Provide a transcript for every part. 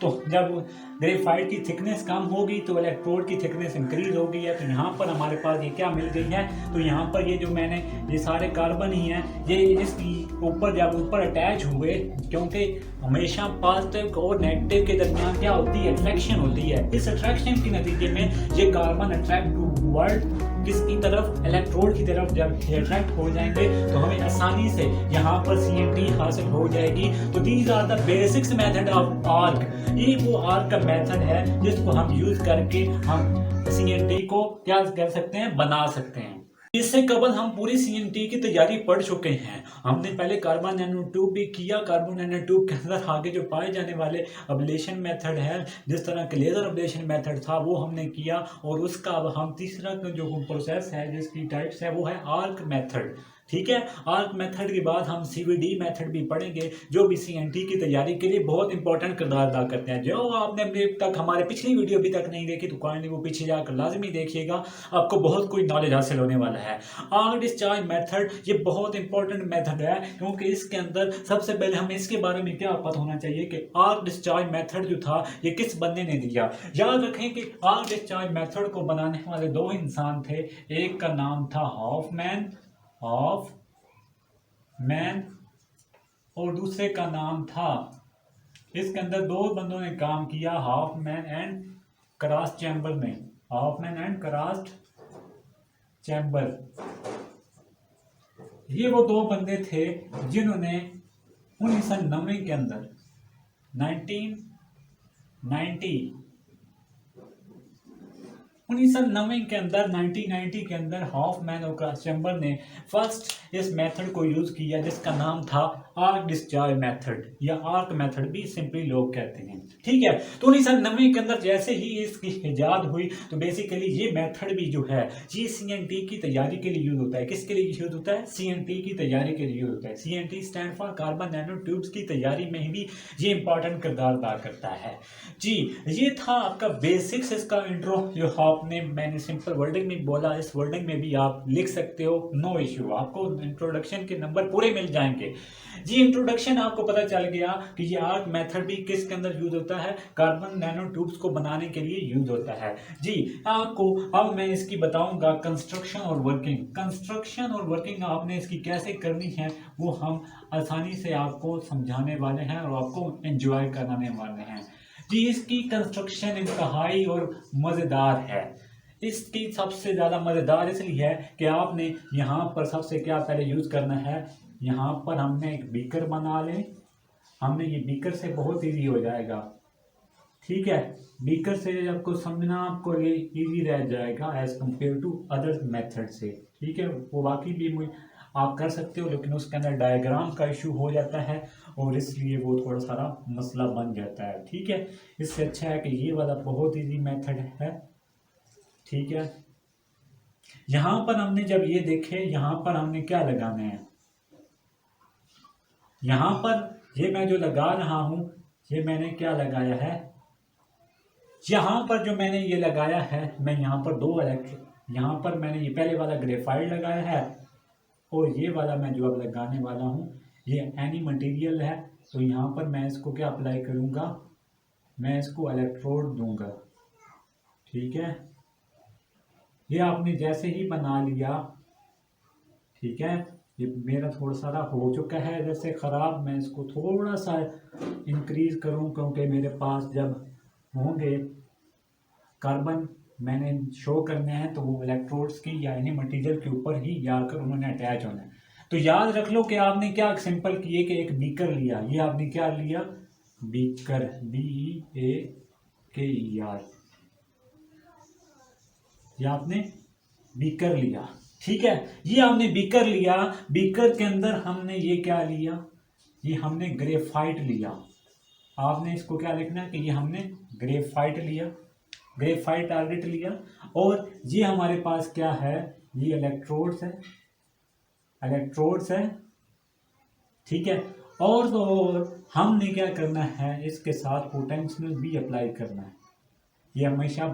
तो जब ग्रेफाइट की थिकनेस कम होगी तो इलेक्ट्रोड की थिकनेस इंक्रीज हो गई है। तो यहाँ पर हमारे पास ये क्या मिल गई है, तो यहाँ पर ये जो मैंने ये सारे कार्बन ही हैं, ये इसकी ऊपर जब ऊपर अटैच हुए, क्योंकि हमेशा पॉजिटिव और नेगेटिव के दरमियान क्या होती है, अट्रैक्शन होती है। इस अट्रैक्शन के नतीजे में ये कार्बन अट्रैक्ट टूवर्ड किसकी तरफ, इलेक्ट्रोड की तरफ जब अट्रैक्ट हो जाएंगे तो हमें आसानी से यहाँ पर CNT हासिल हो जाएगी। तो these are the basics method of arc. ये वो आर्क का मेथड है जिसको हम यूज करके हम CNT को क्या कर सकते हैं, बना सकते हैं। इससे कबल हम पूरी CNT की तैयारी पढ़ चुके हैं। हमने पहले कार्बन नैनो ट्यूब भी किया। कार्बन नैनो ट्यूब के अंदर आगे जो पाए जाने वाले अब्लेशन मेथड है, जिस तरह के लेजर अब्लेशन मेथड था, वो हमने किया। और उसका अब हम तीसरा जो प्रोसेस है, जिसकी टाइप्स है, वो है आर्क मेथड। ठीक है, आर्क मेथड के बाद हम CVD मेथड भी पढ़ेंगे, जो भी CNT की तैयारी के लिए बहुत इंपॉर्टेंट किरदार अदा करते हैं। जो आपने अभी तक हमारे पिछली वीडियो अभी तक नहीं देखी तो काइंडली वो पीछे जाकर लाजमी देखिएगा, आपको बहुत कोई नॉलेज हासिल होने वाला है। आर्क डिस्चार्ज मेथड ये बहुत इंपॉर्टेंट मेथड है, क्योंकि इसके अंदर सबसे पहले हमें इसके बारे में क्या पता होना चाहिए कि आर्क डिस्चार्ज मेथड जो था ये किस बंदे ने दिया। याद रखें कि आर्क डिस्चार्ज मेथड को बनाने वाले दो इंसान थे। एक का नाम था हॉफमैन और दूसरे का नाम था, इसके अंदर दो बंदों ने काम किया, हॉफमैन एंड क्रास्ट चैम्बर। ये वो दो बंदे थे जिन्होंने 1990 के अंदर 1990 के अंदर हॉफमैन और क्रास्ट चैम्बर ने फर्स्ट इस मेथड को यूज किया, जिसका नाम था आर्क डिस्चार्ज मेथड, या आर्क मेथड भी सिंपली लोग कहते हैं। ठीक है, तो 1990 के अंदर जैसे ही इसकी इजाद हुई तो बेसिकली ये मेथड भी जो है ये CNT की तैयारी के लिए यूज होता है। किसके लिए यूज होता है, CNT की तैयारी के लिए यूज होता है। CNT stand for carbon nano tubes की तैयारी में भी ये इंपॉर्टेंट किरदार अदा करता है। जी, ये था आपका बेसिक्स, इसका इंट्रो जो आपने मैंने सिंपल वर्डिंग में बोला, इस वर्डिंग में भी आप लिख सकते हो, नो इश्यू। आपको इंट्रोडक्शन के नंबर पूरे मिल जाएंगे। जी, इंट्रोडक्शन आपको पता चल गया कि ये आर्क मेथड भी किसके अंदर यूज होता है, कार्बन नैनो ट्यूब्स को बनाने के लिए यूज होता है। जी, आपको अब मैं इसकी बताऊंगा कंस्ट्रक्शन और वर्किंग आपने इसकी कैसे करनी है, वो हम आसानी से आपको समझाने वाले हैं और आपको एंजॉय कराने वाले हैं। जी, इसकी कंस्ट्रक्शन इंतहाई और मज़ेदार है। इसकी सबसे ज़्यादा मज़ेदार इसलिए है कि आपने यहाँ पर सबसे क्या पहले यूज़ करना है, यहाँ पर हमने एक बीकर बना लें। हमने ये बीकर से बहुत इजी हो जाएगा। ठीक है, बीकर से आपको समझना आपको ये इजी रह जाएगा as compared to other method से। ठीक है, वो बाकी भी आप कर सकते हो, लेकिन उसके अंदर डायग्राम का इशू हो जाता है और इसलिए वो थोड़ा सारा मसला बन जाता है। ठीक है, इससे अच्छा है कि ये वाला बहुत इजी मेथड है। ठीक है, यहाँ पर हमने जब ये देखे, यहाँ पर हमने क्या लगाने हैं, यहाँ पर ये मैं जो लगा रहा हूँ, ये मैंने क्या लगाया है, यहाँ पर जो मैंने ये लगाया है, मैं यहाँ पर यहाँ पर मैंने ये पहले वाला ग्रेफाइट लगाया है और ये वाला मैं जो अब लगाने वाला हूँ ये एनी मटेरियल है। तो यहाँ पर मैं इसको क्या अप्लाई करूँगा, मैं इसको इलेक्ट्रोड दूंगा। ठीक है, ये आपने जैसे ही बना लिया, ठीक है, ये मेरा थोड़ा सारा हो चुका है इधर से ख़राब। मैं इसको थोड़ा सा इंक्रीज करूँ, क्योंकि मेरे पास जब होंगे कार्बन मैंने शो करने हैं तो वो इलेक्ट्रोड्स की या एनी मटेरियल के ऊपर ही जाकर उन्होंने अटैच होना है। तो याद रख लो कि आपने क्या सिंपल किए कि एक बीकर लिया, ये आपने क्या लिया, बीकर, BEAKER, ये आपने बीकर लिया। ठीक है, ये आपने बीकर लिया, बीकर के अंदर हमने ये क्या लिया, ये हमने ग्रेफाइट लिया। आपने इसको क्या लिखना है कि ये हमने ग्रेफाइट लिया, ग्रेफाइट टारगेट लिया। और ये हमारे पास क्या है, ये इलेक्ट्रोड्स है। ठीक है, और तो और हमने क्या करना है, इसके साथ पोटेंशियल भी अप्लाई करना है। ये हमेशा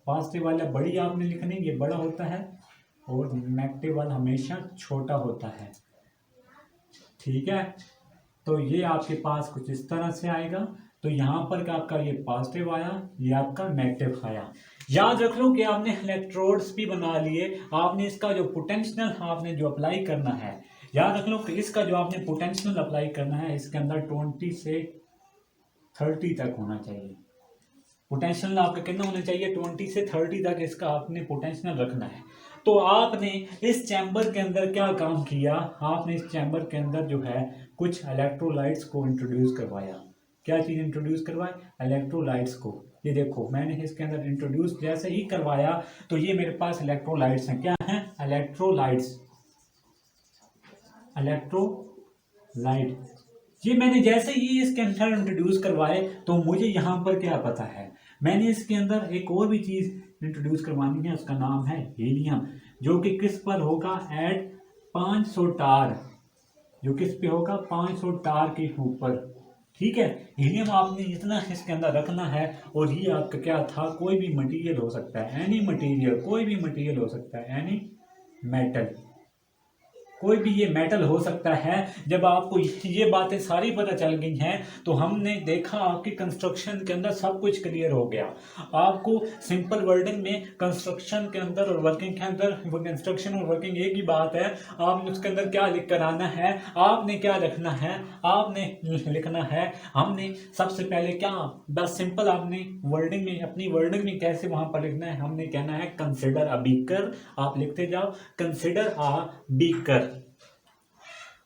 पॉजिटिव वाला बड़ी आपने लिखनी, ये बड़ा होता है, और नेगेटिव वाला हमेशा छोटा होता है। ठीक है, तो ये आपके पास कुछ इस तरह से आएगा। तो यहाँ पर क्या आपका ये पॉजिटिव आया, ये आपका नेगेटिव आया। याद रख लो कि आपने इलेक्ट्रोड्स भी बना लिए, आपने इसका जो पोटेंशियल आपने जो अप्लाई करना है, याद रख लो कि इसका जो आपने पोटेंशियल अप्लाई करना है इसके अंदर 20 से 30 तक होना चाहिए। पोटेंशियल आपका कितना होना चाहिए, 20 से 30 तक इसका आपने पोटेंशियल रखना है। तो आपने इस चैम्बर के अंदर क्या काम किया, आपने इस चैम्बर के अंदर जो है कुछ इलेक्ट्रोलाइट्स को इंट्रोड्यूस करवाया। क्या चीज़ इंट्रोड्यूस करवाए, इलेक्ट्रोलाइट्स को। ये देखो मैंने इसके अंदर इंट्रोड्यूस जैसे ही करवाया तो ये मेरे पास इलेक्ट्रोलाइट्स हैं। क्या हैं, इलेक्ट्रोलाइट्स, इलेक्ट्रोलाइट। ये मैंने जैसे ही इसके अंदर इंट्रोड्यूस करवाए तो मुझे यहाँ पर क्या पता है, मैंने इसके अंदर एक और भी चीज़ इंट्रोड्यूस करवानी है, उसका नाम है हीलियम, जो कि किस पर होगा, एट 500 टार, जो किस पे होगा, 500 टार के ऊपर। ठीक है, हीलियम आपने इतना इसके अंदर रखना है। और ये आपका क्या था, कोई भी मटेरियल हो सकता है, एनी मटेरियल, कोई भी मटेरियल हो सकता है, एनी मेटल, कोई भी ये मेटल हो सकता है। जब आपको ये बातें सारी पता चल गई हैं तो हमने देखा आपकी कंस्ट्रक्शन के अंदर सब कुछ क्लियर हो गया। आपको सिंपल वर्डिंग में कंस्ट्रक्शन के अंदर और वर्किंग के अंदर, कंस्ट्रक्शन और वर्किंग एक ही बात है। आपने उसके अंदर क्या लिख कर आना है, आपने क्या लिखना है, आपने लिखना है, हमने सबसे पहले क्या, बस सिंपल आपने वर्डिंग में, अपनी वर्डिंग में कैसे वहां पर लिखना है, हमने कहना है कंसिडर अ बीकर। आप लिखते जाओ, consider a beaker,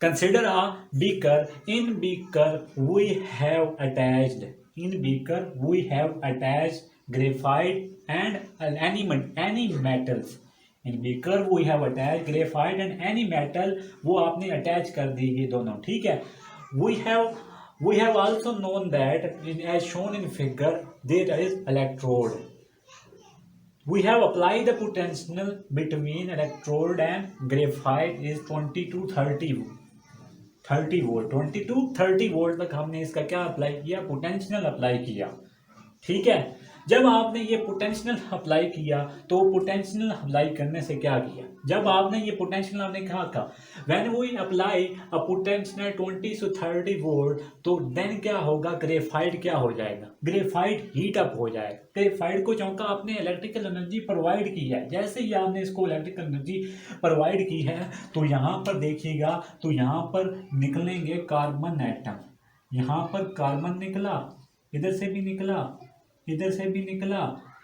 consider a beaker. In beaker we have attached, in beaker we have attached graphite and any metals. in beaker we have attached graphite and any metal, वो आपने attach कर दी ये दोनों। ठीक है, we have also known that as shown in figure there is electrode. We have applied the potential between electrode and graphite is 20 to 30 volt, 20 to 30 volt तक हमने इसका क्या अप्लाई किया, पोटेंशियल अप्लाई किया। ठीक है, जब आपने ये पोटेंशियल अप्लाई किया तो पोटेंशियल अप्लाई करने से क्या किया, जब आपने ये पोटेंशियल आपने कहा when we apply a potential 20 to 30 volt, तो देन क्या होगा, ग्रेफाइट क्या हो जाएगा, ग्रेफाइट हीट अप हो जाएगा। ग्रेफाइट को चौंका आपने इलेक्ट्रिकल एनर्जी प्रोवाइड की है, जैसे ही आपने इसको इलेक्ट्रिकल एनर्जी प्रोवाइड की है तो यहाँ पर देखिएगा, तो यहाँ पर निकलेंगे कार्बन एटम, यहाँ पर कार्बन निकला, इधर से भी निकला, इधर से भी निकला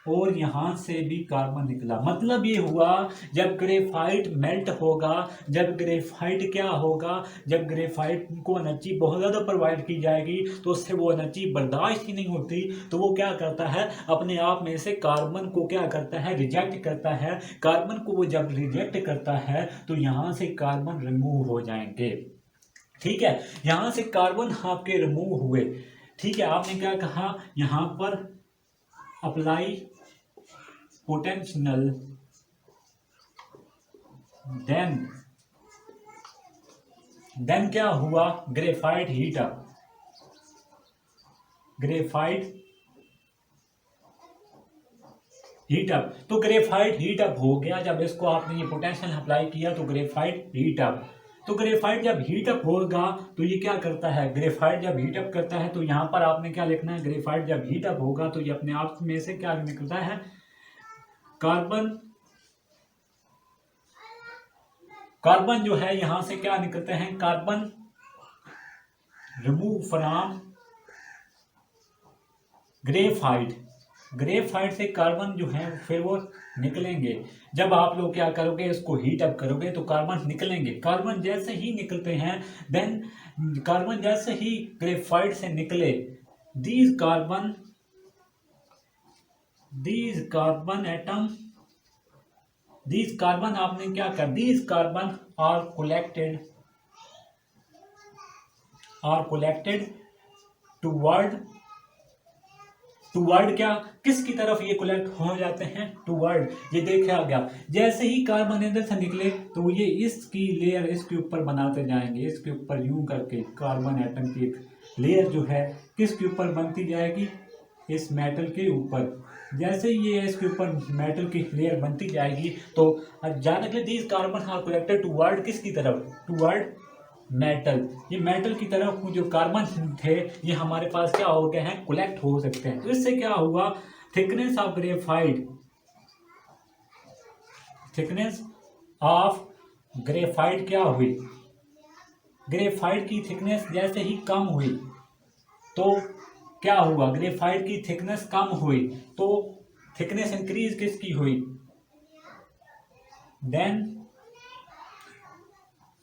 और यहाँ से भी कार्बन निकला। मतलब ये हुआ जब ग्रेफाइट मेल्ट होगा, जब ग्रेफाइट क्या होगा, जब ग्रेफाइट को एनर्जी बहुत ज़्यादा प्रोवाइड की जाएगी तो उससे वो एनर्जी बर्दाश्त ही नहीं होती, तो वो क्या करता है, अपने आप में से कार्बन को क्या करता है, रिजेक्ट करता है। कार्बन को वो जब रिजेक्ट करता है तो यहाँ से कार्बन रिमूव हो जाएंगे। ठीक है, यहाँ से कार्बन आपके रिमूव हुए। ठीक है, आपने क्या कहा, यहाँ पर अप्लाई पोटेंशियल, देन क्या हुआ, graphite heat up, graphite heat up. तो ग्रेफाइट हीट अप हो गया, जब इसको आपने ये पोटेंशियल अप्लाई किया तो ग्रेफाइट हीट अप। तो ग्रेफाइट जब हीट अप होगा तो ये क्या करता है, ग्रेफाइट जब हीट अप करता है तो यहाँ पर आपने क्या लिखना है, ग्रेफाइट जब हीट अप होगा तो ये अपने आप में से क्या निकलता है, कार्बन, कार्बन जो है यहाँ से क्या निकलते हैं, carbon remove from graphite, graphite से कार्बन जो है फिर वो निकलेंगे। जब आप लोग क्या करोगे, इसको हीट अप करोगे तो कार्बन निकलेंगे। कार्बन जैसे ही निकलते हैं, देन कार्बन जैसे ही ग्रेफाइट से निकले, these carbon atom, these carbon आपने क्या कर, these carbon are collected toward क्या, किसकी तरफ ये कलेक्ट हो जाते हैं, टूवर्ड। ये देखा गया, जैसे ही कार्बन इधर से निकले तो ये इसकी लेयर इसके ऊपर बनाते जाएंगे, इसके ऊपर यूं करके कार्बन एटम की एक लेयर जो है किसके ऊपर बनती जाएगी, इस मेटल के ऊपर। जैसे ही ये इसके ऊपर मेटल की लेयर बनती जाएगी तो जाने के लिए these carbon are collected toward किसकी तरफ, टूवर्ड मेटल, ये मेटल की तरफ जो कार्बन थे ये हमारे पास क्या हो गए हैं, कलेक्ट हो सकते हैं। तो इससे क्या हुआ, thickness of graphite, thickness of graphite क्या हुई, ग्रेफाइट की थिकनेस जैसे ही कम हुई तो क्या हुआ, ग्रेफाइट की थिकनेस कम हुई तो थिकनेस इंक्रीज किसकी हुई, देन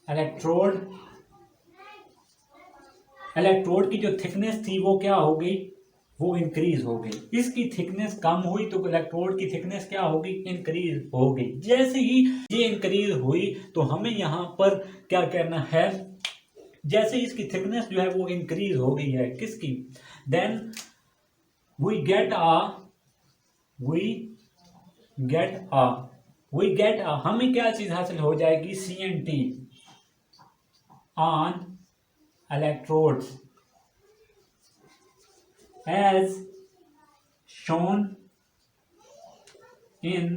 इलेक्ट्रोड, इलेक्ट्रोड की जो थिकनेस थी वो क्या हो गई, वो इंक्रीज हो गई। इसकी थिकनेस कम हुई तो इलेक्ट्रोड की थिकनेस क्या होगी, इंक्रीज हो गई। जैसे ही ये इंक्रीज हुई तो हमें यहाँ पर क्या करना है, जैसे इसकी थिकनेस जो है वो इंक्रीज हो गई है किसकी, देन वी गेट अ हमें क्या चीज हासिल हो जाएगी, CNT on electrodes as shown in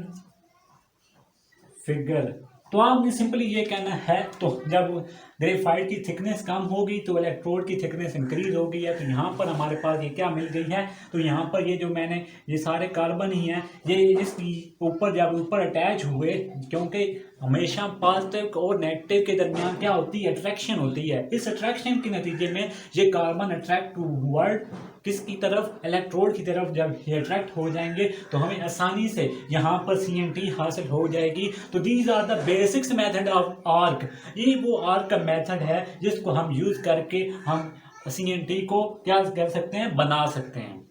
figure। तो आपने सिंपली ये कहना है, तो जब ग्रेफाइट की थिकनेस कम होगी तो इलेक्ट्रोड की थिकनेस इंक्रीज हो गई है। तो यहाँ पर हमारे पास ये क्या मिल गई है, तो यहाँ पर ये जो मैंने ये सारे कार्बन ही हैं ये इसकी ऊपर जब ऊपर अटैच हुए, क्योंकि हमेशा पॉजिटिव और नेगेटिव के दरमियान क्या होती है, अट्रैक्शन होती है। इस अट्रैक्शन के नतीजे में ये कार्बन अट्रैक्ट टूवर्ड किसकी तरफ, इलेक्ट्रोड की तरफ। जब ये अट्रैक्ट हो जाएंगे तो हमें आसानी से यहाँ पर CNT हासिल हो जाएगी। तो these are the basics method of arc, ये वो आर्क का मेथड है जिसको हम यूज करके हम CNT को क्या कर सकते हैं, बना सकते हैं।